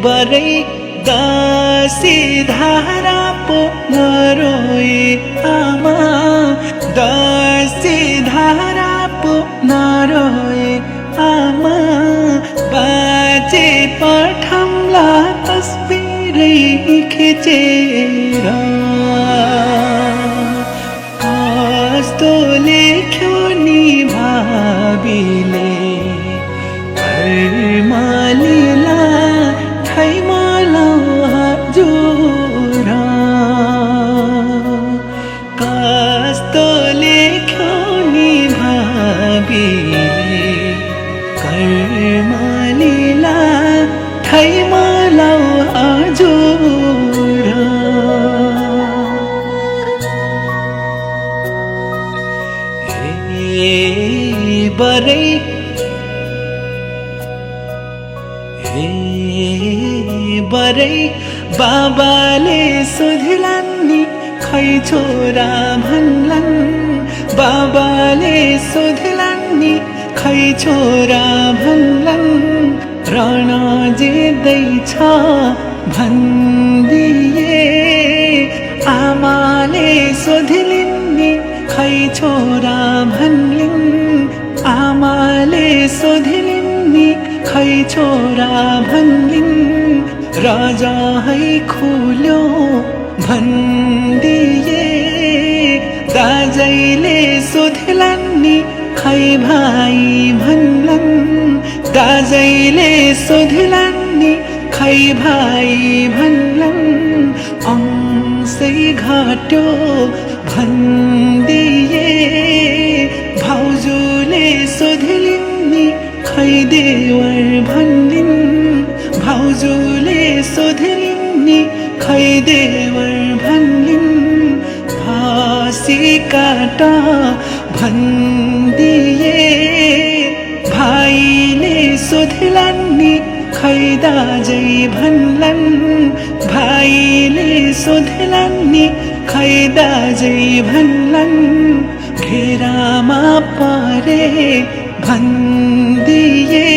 बरै दसी धारा पो नरोए आमा दसी धारा पो नरोए आमा बाजे पठाउँला तस्बिरै खिचेर कस्तो लेख्यो नि भाबीले कर्मलीला खैमाला हजुर कस्तो लेख्यो नि भाबीले कर्मलीला खैमाला हजुर बरै बरै बाबाले सोधिलान् नि खै छोरा भन्लान् बाबाले सोधिलान् नि खै छोरा भन्लान् रण जित्दैछ भन्दिए आमाले सोधिलिन् नि खै छोरा भन्लिन् आमाले सोधिलिन् नि खै छोरा भन्लिन् राजा है खुल्यो भन्दिए दाजैले सोधिलान् नि खै भाइ भन्लान् दाजैले सोधिलान् नि खै भाइ भन्लान् अंशै घट्यो भन्दिए भाउजूले सोधिलिन् नि खै देवर भन्लिन् भाउजूले सोधिलिन् नि खै देवर भन्लिन् फाँसी काट भन्दिए भाइले सोधिलान् नि खै दाजै भन्लान् भाइले सोधिलान् नि खै दाजै भन्लान् घेरामा परे भन्दिए